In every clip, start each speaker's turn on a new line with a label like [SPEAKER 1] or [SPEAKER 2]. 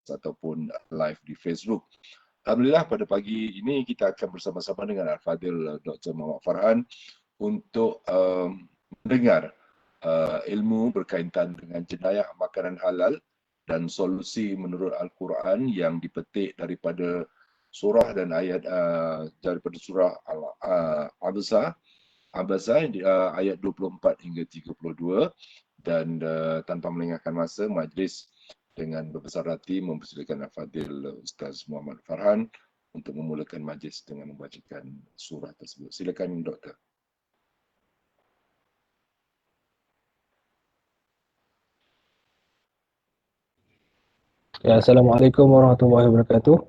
[SPEAKER 1] ataupun live di Facebook. Alhamdulillah pada pagi ini kita akan bersama-sama dengan Al-Fadhil Dr. Muhammad Farhan untuk mendengar ilmu berkaitan dengan jenayah makanan halal dan solusi menurut Al-Quran yang dipetik daripada surah dan ayat daripada surah Al-Abasa ayat 24 hingga 32, dan tanpa melengahkan masa, majlis dengan berbesar hati mempersilakan Al-Fadhil Ustaz Muhammad Farhan untuk memulakan majlis dengan membacakan surah tersebut. Silakan Doktor.
[SPEAKER 2] Ya, Assalamualaikum warahmatullahi wabarakatuh.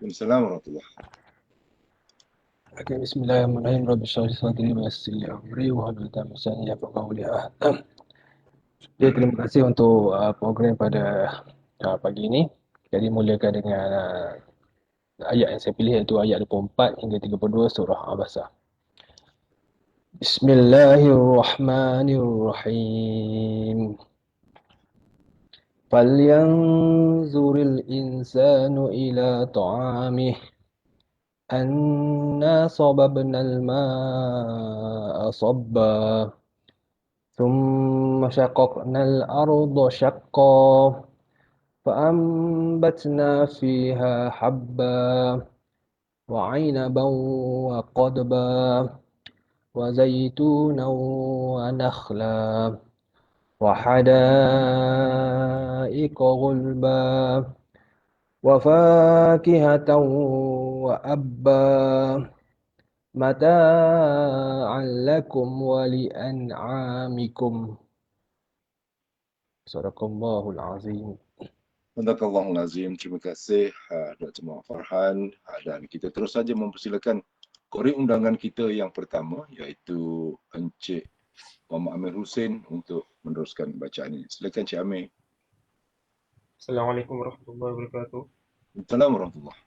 [SPEAKER 1] Assalamualaikum warahmatullahi wabarakatuh.
[SPEAKER 2] Okay, bismillahirrahmanirrahim. Rabbi shrah li sadri wa yassir li amri wahlul 'uqdatam min lisani yafqahu qawli. Jadi terima kasih untuk program pada pagi ini. Jadi mulakan dengan ayat yang saya pilih, iaitu ayat 24 hingga 32 surah Abasa. Bismillahirrahmanirrahim. Falyanzuril insanu ila ta'amih أنا صببنا الماء صبا ثم شققنا الأرض شقا فأنبتنا فيها حبا وعنبا وقضبا وزيتونا ونخلا وحدائق غلبا وفاكهة وأبا متاعا لكم ولأنعامكم. Sadaqallahul azim.
[SPEAKER 1] Sadaqallahul azim. Terima kasih Dr. Muhammad Farhan, dan kita terus saja mempersilakan kori undangan kita yang pertama, iaitu Encik Muhammad Amir Hussein untuk meneruskan bacaan ini. Silakan Encik Amir.
[SPEAKER 3] Assalamualaikum warahmatullahi wabarakatuh.
[SPEAKER 1] Assalamualaikum warahmatullahi.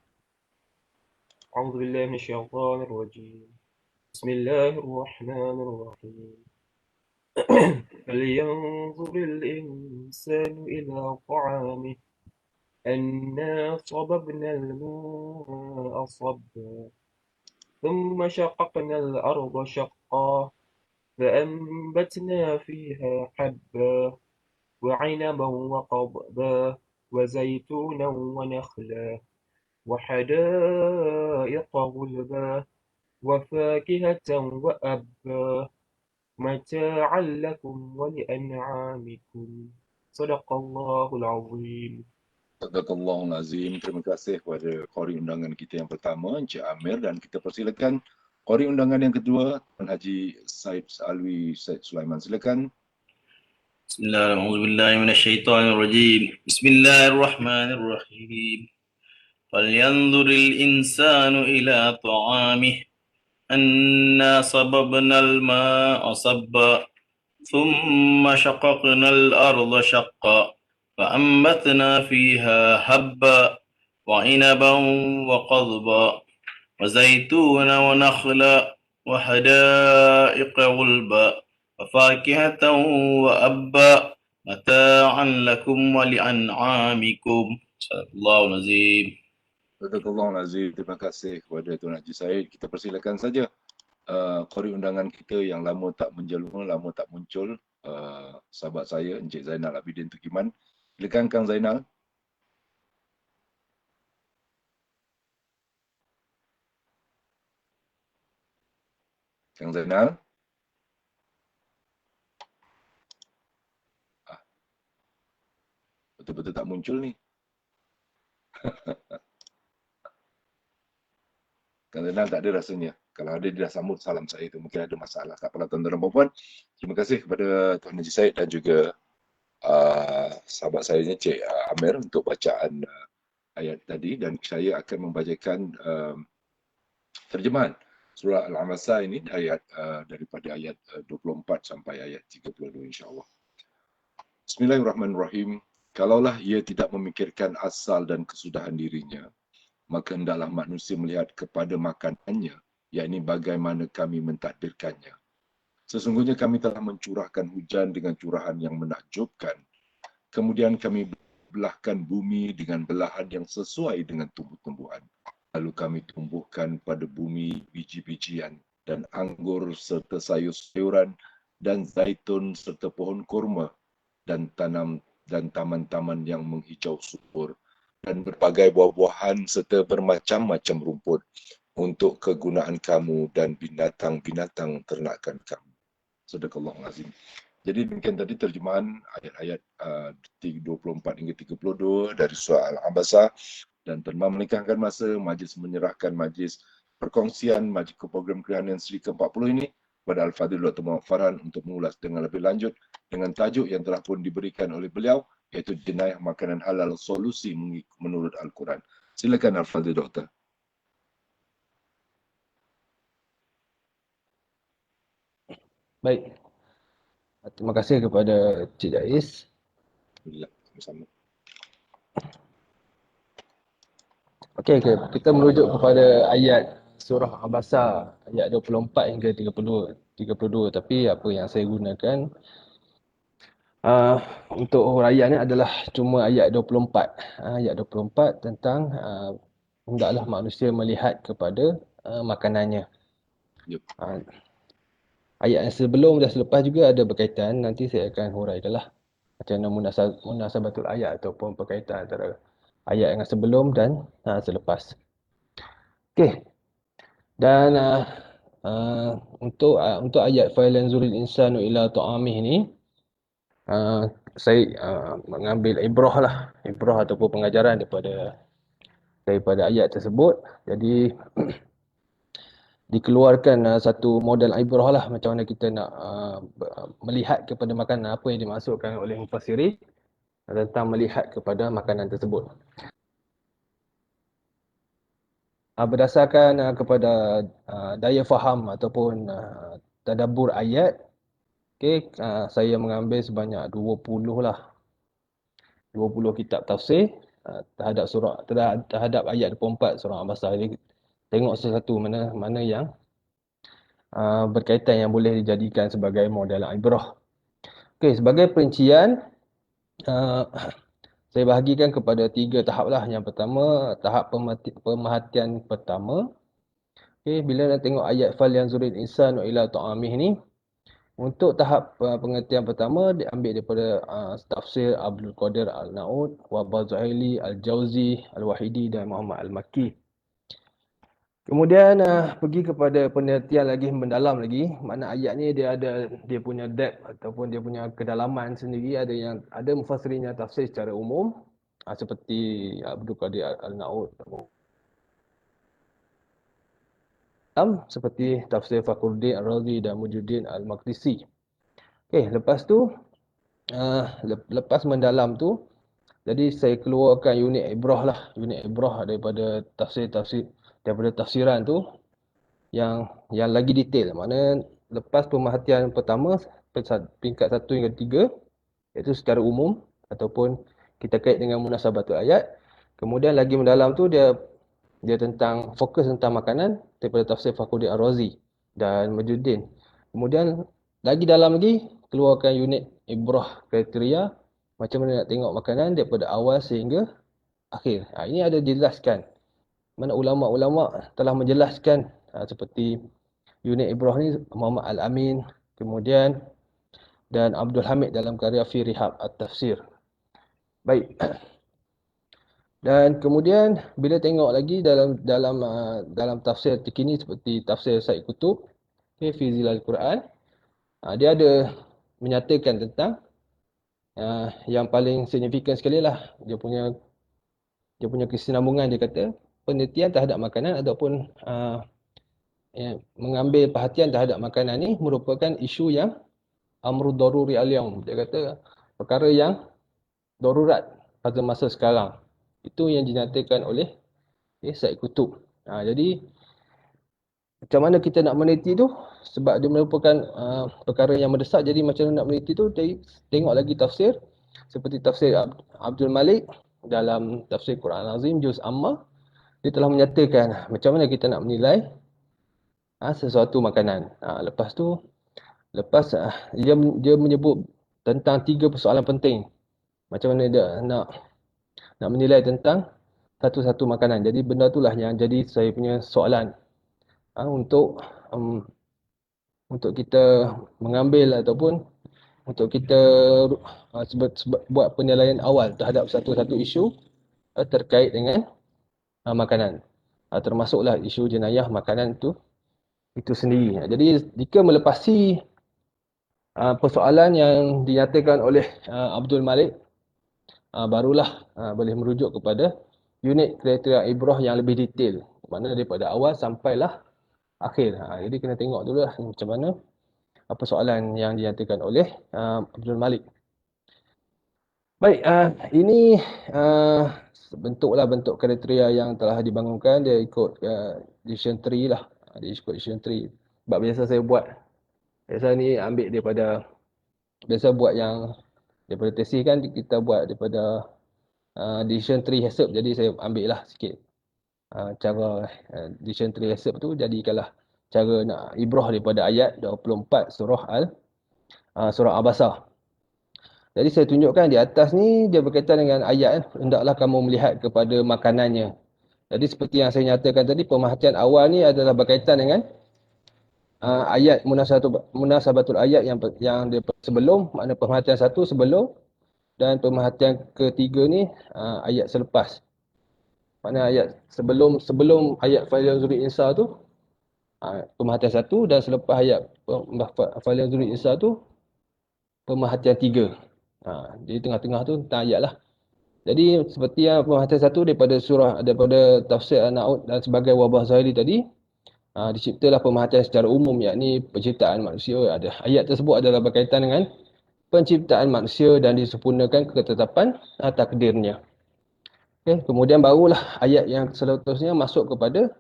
[SPEAKER 3] A'udzu billahi minasyaitonir rajim. Bismillahirrahmanirrahim. Falyanzuril insanu ila ta'amih anna sababna al-ma'a sabba thumma shaqqaqna al-arda shaqqa فأنبتنا فيها حبا وعنبا وقضبا وزيتونا ونخلا وحدائق غلبا وفاكهة وأبا متاعا لكم ولأنعامكم. صدق الله العظيم.
[SPEAKER 1] Sadaqallahul azim. Terima kasih kepada kori undangan kita yang pertama, Encik Amir, dan kita persilakan kori undangan yang kedua, Tuan Haji Said Alwi Said Sulaiman. Silakan.
[SPEAKER 4] Bismillahirrahmanirrahim. Bismillahirrahmanirrahim. فلينظر الإنسان إلى طعامه أنا صببنا الماء صبا ثم شققنا الأرض شقا فأنبتنا فيها حبا وعنبا وقضبا وزيتونا ونخلا وحدائق غلبا وفاكهة وأبا متاعا لكم ولأنعامكم. صدق الله العظيم.
[SPEAKER 1] Sadaqallahul azim. Terima kasih kepada Tuan Haji Said. Kita persilakan saja kori undangan kita yang lama tak menjelma, lama tak muncul, sahabat saya Encik Zainal Abidin Tukiman. Silakan Kang Zainal. Kang Zainal. Betul-betul tak muncul ni. Kang Zainal tak ada rasanya. Kalau ada, dia dah sambut salam saya tu. Mungkin ada masalah. Tak apalah tuan-tuan dan puan-puan. Terima kasih kepada Tuan Haji Said dan juga sahabat saya Encik Amir untuk bacaan ayat tadi, dan saya akan membacakan terjemahan surah Al-Abasa ini daripada ayat 24 sampai ayat 32 insya-Allah. Bismillahirrahmanirrahim. Kalaulah ia tidak memikirkan asal dan kesudahan dirinya, maka hendaklah manusia melihat kepada makanannya, yakni bagaimana kami mentakdirkannya. Sesungguhnya kami telah mencurahkan hujan dengan curahan yang menakjubkan. Kemudian kami belahkan bumi dengan belahan yang sesuai dengan tumbuh-tumbuhan. Lalu kami tumbuhkan pada bumi biji-bijian dan anggur serta sayur-sayuran dan zaitun serta pohon kurma dan taman-taman yang menghijau subur dan berbagai buah-buahan serta bermacam-macam rumput untuk kegunaan kamu dan binatang-binatang ternakan kamu. Sadaqallahul Azim. Jadi demikian tadi terjemahan ayat-ayat 24 hingga 32 dari surah Al-Abasa, dan tanpa melengahkan masa, majlis menyerahkan majlis perkongsian majlis program Kerjaan Sri ke-40 ini kepada Al-Fadhil Dr. Muhammad Farhan untuk mengulas dengan lebih lanjut dengan tajuk yang telah pun diberikan oleh beliau, iaitu jenayah makanan halal solusi menurut Al-Quran. Silakan Al-Fadhil Doktor.
[SPEAKER 2] Baik. Terima kasih kepada Cik Jais.
[SPEAKER 1] Alhamdulillah, sama-sama.
[SPEAKER 2] Okey, kita merujuk kepada ayat surah Abasa ayat 24 hingga 32. Tapi apa yang saya gunakan untuk huraian ni adalah cuma ayat 24. Ayat 24 tentang hendaklah manusia melihat kepada makanannya.
[SPEAKER 1] Yep.
[SPEAKER 2] Ayat yang sebelum dan selepas juga ada berkaitan. Nanti saya akan huraikanlah macam mana munasabatul ayat ataupun berkaitan antara ayat yang sebelum dan selepas. Okey. Dan untuk ayat falanzuril insanu ila ta'amih ni, saya mengambil ibrah ataupun pengajaran daripada ayat tersebut. Jadi dikeluarkan satu model ibrah lah, macam mana kita nak melihat kepada makanan, apa yang dimaksudkan oleh mufassirin tentang melihat kepada makanan tersebut. Berdasarkan kepada daya faham ataupun tadabbur ayat, okay, saya mengambil sebanyak 20 kitab tafsir terhadap ayat 24 surah Abasa. Jadi tengok sesuatu mana yang berkaitan yang boleh dijadikan sebagai model ibrah. Okey, sebagai perincian saya bahagikan kepada 3 tahap lah. Yang pertama, tahap pemerhatian pertama. Okay, bila nak tengok ayat falyanzuril insanu ila ta'amih ni, untuk tahap pengertian pertama diambil daripada tafsir Abdul Qadir Al-Naud, Wahbah Zuhaili, Al-Jauzi, Al-Wahidi dan Muhammad Al-Makki. Kemudian pergi kepada penelitian lagi mendalam lagi, makna ayat ni dia punya depth ataupun dia punya kedalaman sendiri. Ada mufassirin yang tafsir secara umum seperti Abdul Qadir Al-Naud, seperti tafsir Fakhruddin Ar-Razi dan Mujuddin Al-Maqdisi. Okey, lepas tu lepas mendalam tu, jadi saya keluarkan unit ibrah daripada tafsiran tu yang lagi detail. Maknanya lepas pemerhatian pertama peringkat 1 hingga 3, iaitu secara umum ataupun kita kait dengan munasabatul ayat. Kemudian lagi mendalam tu dia fokus tentang makanan daripada tafsir Fakhruddin Ar-Razi dan Mujuddin. Kemudian lagi dalam lagi keluarkan unit ibrah kriteria macam mana nak tengok makanan daripada awal sehingga akhir. Ini ada dijelaskan. Mana ulama-ulama telah menjelaskan seperti unit ibrah ni Muhammad Al-Amin, kemudian dan Abdul Hamid dalam karya Fi Rihab At-Tafsir. Baik. Dan kemudian bila tengok lagi dalam tafsir terkini seperti tafsir Said Qutb, Fi Zilal Quran, dia ada menyatakan tentang yang paling signifikan sekali lah dia punya kesinambungan. Dia kata penelitian terhadap makanan ataupun mengambil perhatian terhadap makanan ni merupakan isu yang amru daruri al-yaum. Dia kata perkara yang darurat pada masa sekarang. Itu yang dinyatakan oleh Said Qutb. Jadi macam mana kita nak meneliti tu, sebab dia merupakan perkara yang mendesak. Jadi macam mana nak meneliti tu, tengok lagi tafsir seperti tafsir Abdul Malik dalam tafsir Quran Azim Juz Amma. Dia telah menyatakan macam mana kita nak menilai sesuatu makanan. Lepas dia menyebut tentang 3 persoalan penting. Macam mana dia nak nak menilai tentang satu-satu makanan. Jadi benda itulah yang jadi saya punya soalan untuk kita mengambil ataupun untuk kita buat penilaian awal terhadap satu-satu isu terkait dengan makanan. Termasuklah isu jenayah makanan itu sendiri. Jadi jika melepasi persoalan yang dinyatakan oleh Abdul Malik, barulah boleh merujuk kepada unit kriteria ibrah yang lebih detail. Mana daripada awal sampailah akhir. Jadi kena tengok dulu lah macam mana persoalan yang dinyatakan oleh Abdul Malik. Baik, ini bentuk kriteria yang telah dibangunkan. Dia ikut decision tree lah. Dia ikut decision tree. Sebab biasa saya buat, biasa ni ambil daripada, biasa buat yang daripada tesis kan kita buat daripada decision tree HACCP. Jadi saya ambil lah sikit cara decision tree HACCP tu, jadikanlah cara nak ibrah daripada ayat 24 surah Abasa. Jadi saya tunjukkan di atas ni dia berkaitan dengan ayat, hendaklah kamu melihat kepada makanannya. Jadi seperti yang saya nyatakan tadi, pemerhatian awal ni adalah berkaitan dengan ayat munasabatul ayat yang sebelum, makna pemerhatian satu sebelum, dan pemerhatian ketiga ni ayat selepas. Makna ayat sebelum ayat falyanzuri insa tu pemerhatian satu, dan selepas ayat falyanzuri insa tu pemerhatian tiga. Jadi tengah-tengah tu tentang ayat lah. Jadi seperti yang pemerhatian satu daripada tafsir An-Na'ud dan sebagai wabah zahiri tadi, diciptalah pemerhatian secara umum, yakni penciptaan manusia. Ayat tersebut adalah berkaitan dengan penciptaan manusia dan disempurnakan ketetapan takdirnya. Okay. Kemudian barulah ayat yang seterusnya masuk kepada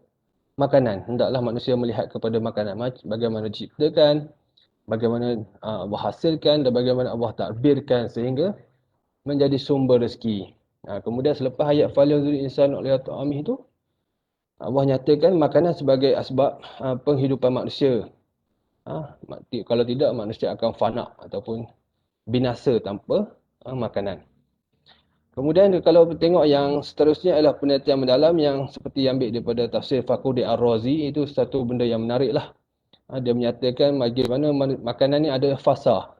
[SPEAKER 2] makanan. Hendaklah manusia melihat kepada makanan, bagaimana diciptakan, bagaimana Allah hasilkan, dan bagaimana Allah takbirkan sehingga menjadi sumber rezeki. Kemudian selepas ayat falyanzuri insanu ila ta'amih itu, Allah nyatakan makanan sebagai asbab penghidupan manusia. Kalau tidak, manusia akan fana ataupun binasa tanpa makanan. Kemudian kalau tengok yang seterusnya adalah penelitian mendalam yang seperti yang ambil daripada tafsir Fakhruddin Ar-Razi. Itu satu benda yang menarik lah. Dia menyatakan bagaimana makanan ni ada fasa.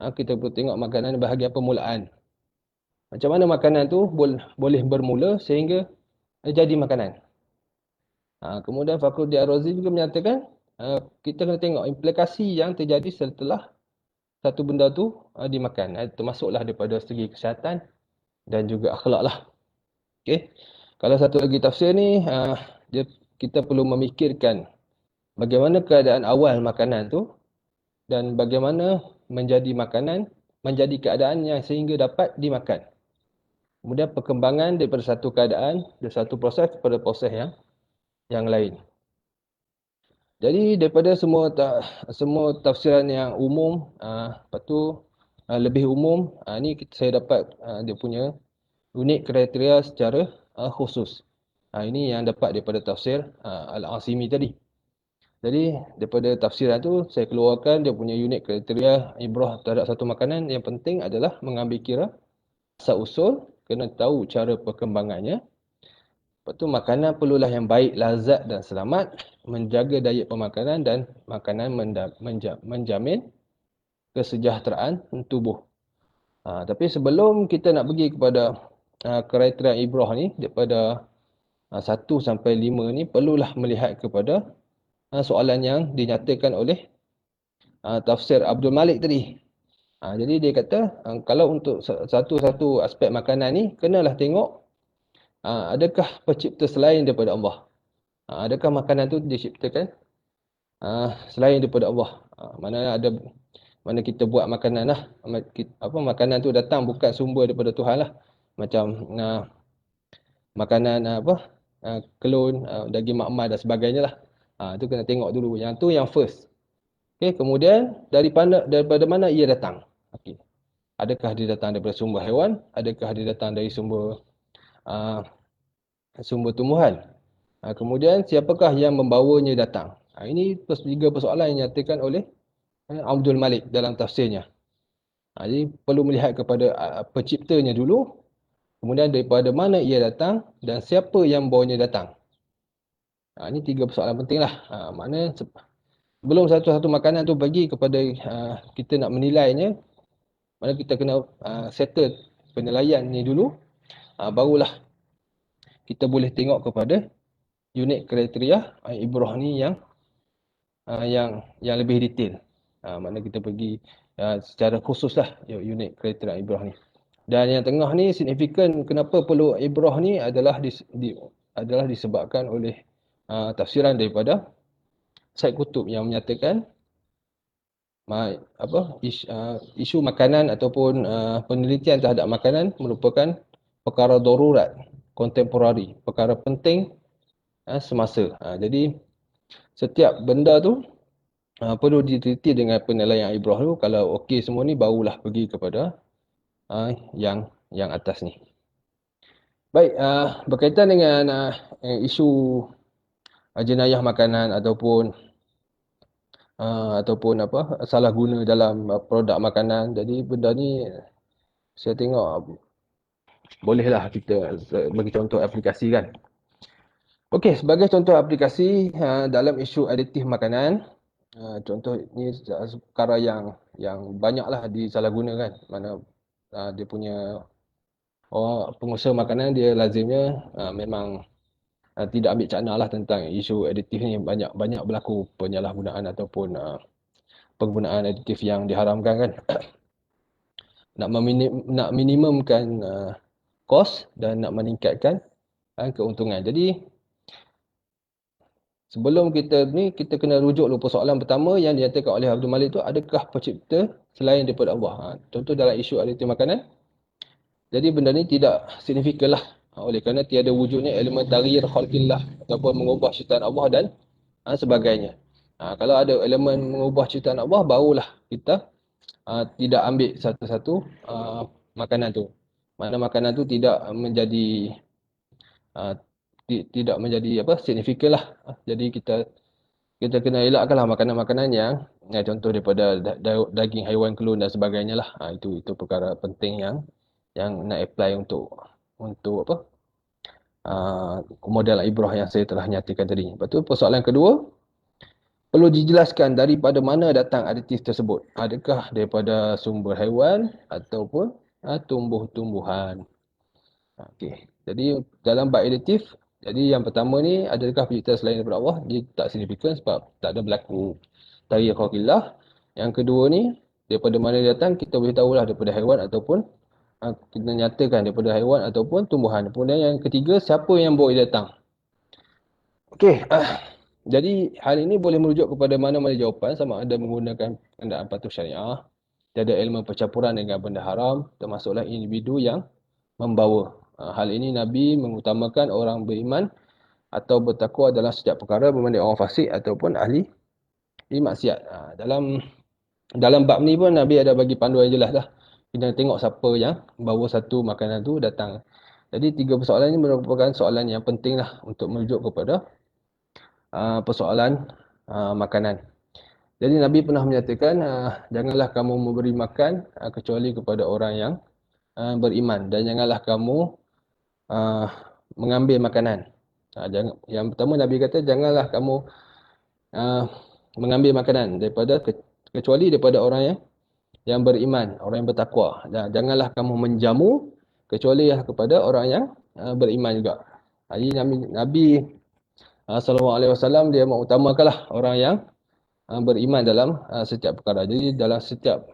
[SPEAKER 2] Kita perlu tengok makanan bahagian permulaan. Macam mana makanan tu boleh bermula sehingga jadi makanan. Kemudian Fakhruddin Ar-Razi juga menyatakan kita kena tengok implikasi yang terjadi setelah satu benda tu dimakan. Termasuklah daripada segi kesihatan dan juga akhlak lah. Okay. Kalau satu lagi tafsir ni, kita perlu memikirkan bagaimana keadaan awal makanan tu dan bagaimana menjadi makanan, menjadi keadaan yang sehingga dapat dimakan. Kemudian perkembangan daripada satu keadaan, dari satu proses kepada proses yang lain. Jadi daripada semua tafsiran yang umum, lepas tu lebih umum, ni saya dapat dia punya unit kriteria secara khusus. Ini yang dapat daripada tafsir Al-Asimi tadi. Jadi daripada tafsiran tu saya keluarkan dia punya unit kriteria ibrah terhadap satu makanan. Yang penting adalah mengambil kira asal usul, kena tahu cara perkembangannya. Lepas tu makanan perlulah yang baik, lazat dan selamat, menjaga diet pemakanan dan makanan menjamin kesejahteraan tubuh. Tapi sebelum kita nak pergi kepada kriteria ibrah ni, daripada 1 sampai 5 ni, perlulah melihat kepada soalan yang dinyatakan oleh tafsir Abdul Malik tadi. Jadi dia kata, kalau untuk satu-satu aspek makanan ni, kenalah tengok adakah pencipta selain daripada Allah. Adakah makanan tu diciptakan selain daripada Allah. Mana kita buat makanan lah. Makanan tu datang bukan sumber daripada Tuhan lah. Macam makanan kelon, daging makmal dan sebagainya lah. Itu kena tengok dulu. Yang tu yang first. Okay, kemudian daripada mana ia datang. Okay. Adakah dia datang daripada sumber haiwan? Adakah dia datang dari sumber tumbuhan? Kemudian siapakah yang membawanya datang? Ini 3 persoalan yang dinyatakan oleh Abdul Malik dalam tafsirnya. Jadi perlu melihat kepada penciptanya dulu. kemudian daripada mana ia datang dan siapa yang bawanya datang. Ini 3 persoalan penting lah. Maknanya sebelum satu-satu makanan tu bagi kepada kita nak menilainya, mana kita kena settle penilaian ni dulu, barulah kita boleh tengok kepada unit kriteria ibrah ni yang lebih detail. Maknanya kita pergi secara khusus lah unit kriteria ibrah ni. Dan yang tengah ni signifikan kenapa perlu ibrah ni adalah disebabkan oleh tafsiran daripada Syed Qutb yang menyatakan isu makanan ataupun penelitian terhadap makanan merupakan perkara darurat kontemporari, perkara penting semasa. Jadi setiap benda tu perlu diteliti dengan penilaian ibrah tu. Kalau okey semua ni, barulah pergi kepada yang atas ni. Baik, berkaitan dengan isu jenayah makanan ataupun salah guna dalam produk makanan. Jadi benda ni saya tengok bolehlah kita bagi contoh aplikasi kan. Okey, sebagai contoh aplikasi dalam isu aditif makanan, contoh ni perkara yang banyaklah disalahgunakan. Mana dia punya pengusaha makanan dia lazimnya memang tidak ambil cakna lah tentang isu aditif ni. Banyak berlaku penyalahgunaan ataupun penggunaan aditif yang diharamkan kan. Nak minimumkan kos dan nak meningkatkan keuntungan. Jadi sebelum kita kena rujuk dulu persoalan pertama yang dinyatakan oleh Abdul Malik tu, adakah pencipta selain daripada Allah? Contoh dalam isu aditif makanan. Jadi benda ni tidak signifikan lah. Oleh kerana tiada wujudnya elemen taghyir khalqillah ataupun mengubah ciptaan Allah dan sebagainya. Kalau ada elemen mengubah ciptaan Allah, barulah kita tidak ambil satu-satu makanan tu. Mana makanan tu tidak menjadi signifikan lah. Jadi kita kena elakkanlah makanan-makanan yang contoh daripada daging haiwan klon dan sebagainya lah. Itu perkara penting yang nak apply untuk model ibrah yang saya telah nyatakan tadi. Lepas tu persoalan kedua, perlu dijelaskan daripada mana datang aditif tersebut. Adakah daripada sumber haiwan ataupun tumbuh-tumbuhan. Okey. Jadi dalam bab aditif, jadi yang pertama ni, adakah pencipta selain daripada Allah? Dia tak signifikan sebab tak ada berlaku taghyir khalqillah. Yang kedua ni, daripada mana dia datang, kita boleh tahulah daripada haiwan ataupun kita nyatakan daripada haiwan ataupun tumbuhan. Kemudian yang ketiga, siapa yang bawa dia datang? Okey. Jadi hal ini boleh merujuk kepada mana-mana jawapan, sama ada menggunakan pendapat patuh syariah, tiada ilmu percampuran dengan benda haram, termasuklah individu yang membawa. Hal ini Nabi mengutamakan orang beriman atau bertakwa dalam setiap perkara berbanding orang fasik ataupun ahli maksiat. Dalam bab ni pun Nabi ada bagi panduan jelas lah. Kita tengok siapa yang bawa satu makanan tu datang. Jadi 3 persoalan ini merupakan soalan yang penting lah untuk merujuk kepada persoalan makanan. Jadi Nabi pernah menyatakan, janganlah kamu memberi makan kecuali kepada orang yang beriman, dan janganlah kamu mengambil makanan. Yang pertama Nabi kata, janganlah kamu mengambil makanan kecuali daripada orang yang beriman, orang yang bertakwa. Janganlah kamu menjamu kecuali kepada orang yang beriman juga. Jadi Nabi SAW dia mengutamakanlah orang yang beriman dalam setiap perkara. Jadi dalam setiap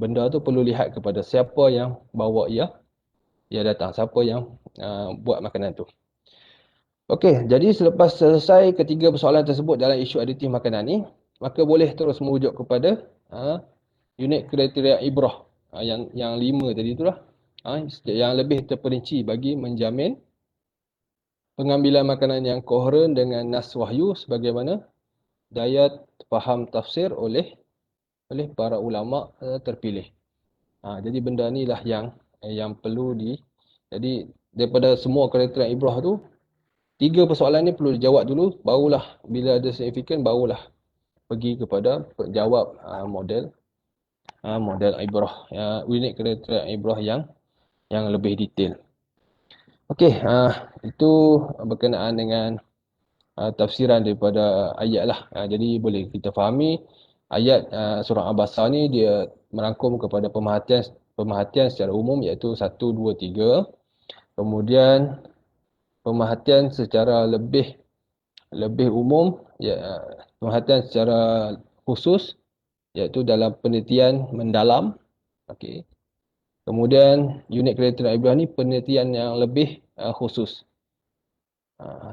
[SPEAKER 2] benda tu perlu lihat kepada siapa yang bawa ia datang, siapa yang buat makanan tu. Okey, jadi selepas selesai ketiga persoalan tersebut dalam isu aditif makanan ni, maka boleh terus merujuk kepada unit kriteria ibrah yang 5 tadi itulah, yang lebih terperinci bagi menjamin pengambilan makanan yang koheren dengan nas wahyu sebagaimana daya faham tafsir oleh para ulama terpilih. Jadi benda ni lah yang perlu jadi daripada semua kriteria ibrah tu, 3 persoalan ni perlu dijawab dulu, barulah bila ada signifikan, barulah pergi kepada jawab model ibrah, unit kriteria ibrah yang lebih detail. Okey, itu berkenaan dengan tafsiran daripada ayat lah. Jadi boleh kita fahami ayat surah Abasa ni dia merangkum kepada pemerhatian secara umum iaitu 1, 2, 3. Kemudian pemerhatian secara lebih umum, pemerhatian secara khusus iaitu dalam penelitian mendalam. Okey. Kemudian unit kriteria ibrah ni penelitian yang lebih khusus.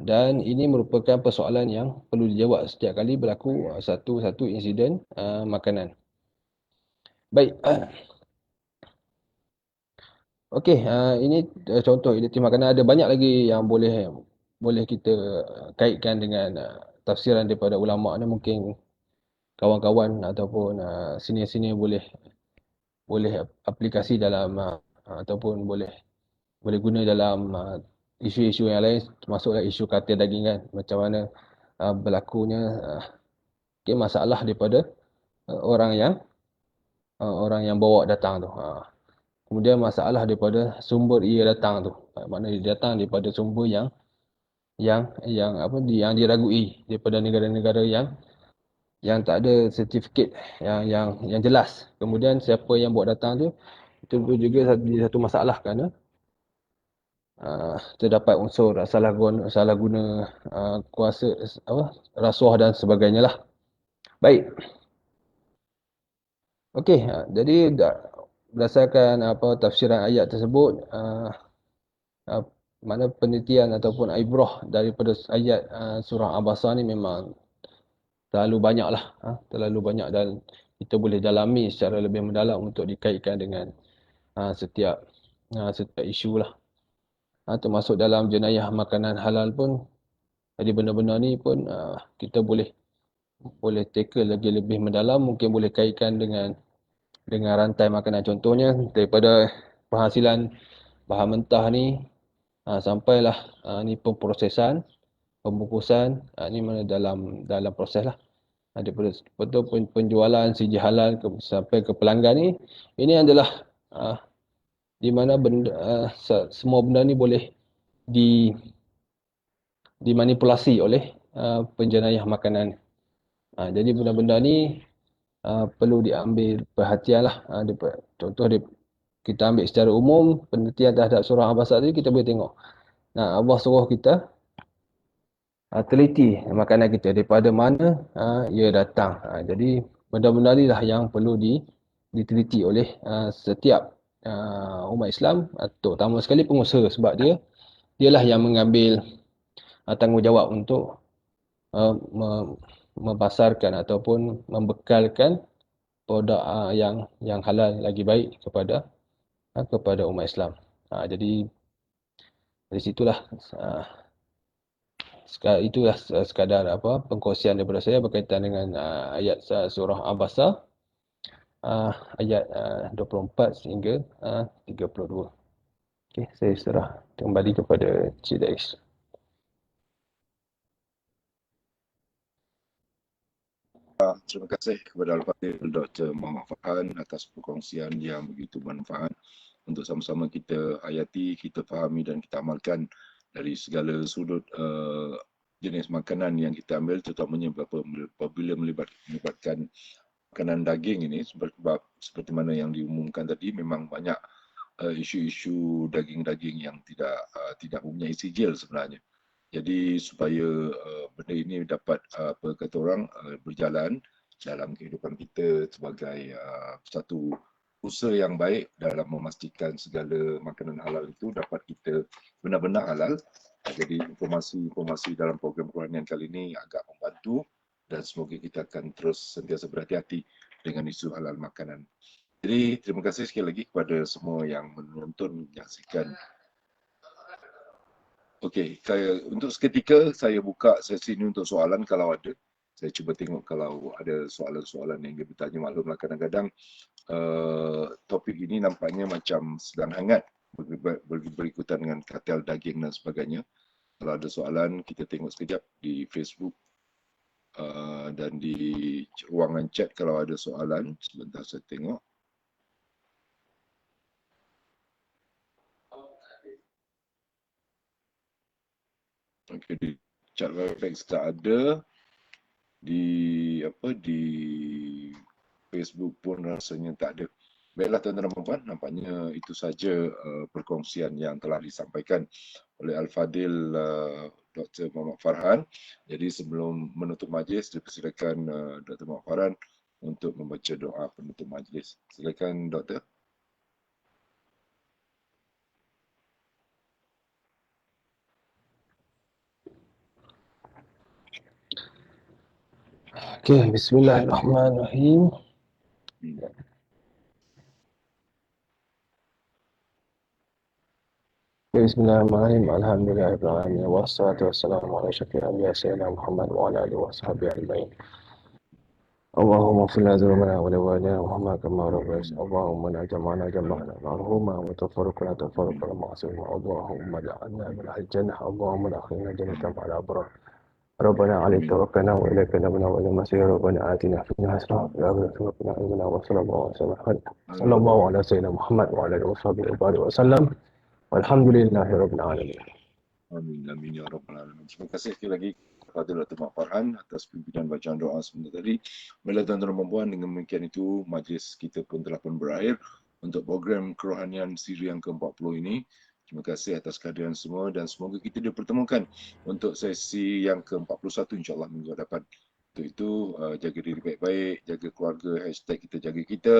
[SPEAKER 2] Dan ini merupakan persoalan yang perlu dijawab setiap kali berlaku satu insiden makanan. Baik. Okey, ini contoh identiti makanan. Ada banyak lagi yang boleh kita kaitkan dengan tafsiran daripada ulama ni. Mungkin kawan-kawan ataupun senior-senior boleh aplikasi dalam ataupun boleh guna dalam isu-isu yang lain, termasuklah isu katil daging kan. Macam mana berlakunya masalah daripada orang yang bawa datang tu. Kemudian masalah daripada sumber ia datang tu. Maknanya dia datang daripada sumber yang diragui daripada negara-negara yang tak ada sertifikat yang jelas. Kemudian siapa yang bawa datang tu itu juga satu masalah kerana terdapat unsur salah guna kuasa rasuah dan sebagainya lah. Baik. Okey, jadi berdasarkan tafsiran ayat tersebut, mana penelitian ataupun ibrah daripada ayat surah Abasa ni memang terlalu banyak lah. Terlalu banyak dan kita boleh dalami secara lebih mendalam untuk dikaitkan dengan setiap isu lah. Termasuk dalam jenayah makanan halal pun, jadi benda-benda ni pun kita boleh tackle lagi lebih mendalam. Mungkin boleh kaitkan dengan rantai makanan. Contohnya daripada penghasilan bahan mentah ni sampailah ni pemprosesan, pembungkusan, ni mana dalam proses lah. Daripada penjualan siji halal sampai ke pelanggan ni, ini adalah di mana semua benda ni boleh dimanipulasi oleh penjenayah makanan. Jadi benda-benda ni perlu diambil perhatian lah. Contoh kita ambil secara umum penelitian terhadap surah Abasa tadi, kita boleh tengok. Allah suruh kita teliti makanan kita daripada mana ia datang. Jadi benda-benda ni lah yang perlu diteliti oleh setiap umat Islam, terutama sekali pengusaha, sebab dialah yang mengambil tanggungjawab untuk memasarkan ataupun membekalkan produk yang halal lagi baik kepada umat Islam. Jadi dari situlah itulah sekadar pengkongsian daripada saya berkaitan dengan ayat surah Abasa ayat 24 sehingga 32. Okey, saya serah kembali kepada Cik Dais.
[SPEAKER 1] Terima kasih kepada Al-Fadhil Dr. Muhammad Farhan atas perkongsian yang begitu bermanfaat untuk sama-sama kita hayati, kita fahami dan kita amalkan dari segala sudut jenis makanan yang kita ambil, terutamanya apabila melibatkan makanan daging ini, sebab seperti mana yang diumumkan tadi, memang banyak isu-isu daging-daging yang tidak mempunyai sijil sebenarnya. Jadi supaya benda ini dapat berjalan dalam kehidupan kita sebagai satu usaha yang baik dalam memastikan segala makanan halal itu dapat kita benar-benar halal. Jadi informasi dalam program Quranian kali ini agak membantu dan semoga kita akan terus sentiasa berhati-hati dengan isu halal makanan. Jadi terima kasih sekali lagi kepada semua yang menonton, menyaksikan. Okey, untuk seketika saya buka sesi ini untuk soalan kalau ada. Saya cuba tengok kalau ada soalan-soalan yang dia bertanya. Maklumlah kadang-kadang topik ini nampaknya macam sedang hangat berikutan dengan kartel daging dan sebagainya. Kalau ada soalan, kita tengok sekejap di Facebook dan di ruangan chat kalau ada soalan. Sebentar saya tengok. Okey, di chat Webex tak ada, di Facebook pun rasanya tak ada. Baiklah tuan-tuan dan puan, nampaknya itu saja perkongsian yang telah disampaikan oleh Al-Fadhil Dr. Muhammad Farhan. Jadi sebelum menutup majlis, dipersilakan Dr. Muhammad Farhan untuk membaca doa penutup majlis. Silakan Doktor.
[SPEAKER 2] Okey, bismillahirrahmanirrahim. Bismillahirrahmanirrahim. Alhamdulillahirrahmanirrahim. Wassalatu wassalamu ala asyrafil anbiya'i sayyidina Muhammad wa ala alihi wa sahbihi ajma'in. Allahumma ighfir lana dhunubana wa li walidayna Muhammad kama rabbayana. Allahumma la jama'na jama'na marhuma wa tafarraqna tafarruqan ma'suma. Allahumma ja'alna min ahli jannah. Allahumma adkhilna jannata ma'al abrar. ربنا عليك توكلنا واليك نبنا والى المصير. ربنا آتنا في الدنيا حسنه وفي الاخره حسنه وقنا عذاب النار. وصلى الله وسلم صلى الله على سيدنا محمد وعلى اله وصحبه وسلم والحمد لله رب العالمين.
[SPEAKER 1] Amin, amin ya rabbal alamin. Terima kasih sekali lagi kepada Dr. Muhammad Farhan atas pimpinan bacaan doa sebentar tadi. Baiklah tuan-tuan dan puan, dengan demikian itu majlis kita pun telah pun berakhir untuk program kerohanian siri yang ke-40 ini. Terima kasih atas kehadiran semua dan semoga kita dipertemukan untuk sesi yang ke-41 insya-Allah minggu depan. Untuk itu jaga diri baik-baik, jaga keluarga, #kita jaga kita,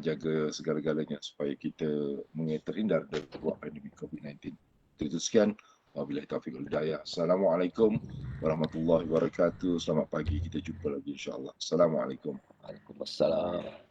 [SPEAKER 1] jaga segala-galanya supaya kita terhindar dari wabak pandemik COVID-19. Itu sekian. Wabillahi taufiq wal hidayah. Assalamualaikum warahmatullahi wabarakatuh. Selamat pagi. Kita jumpa lagi insya-Allah. Assalamualaikum.
[SPEAKER 2] Waalaikumsalam.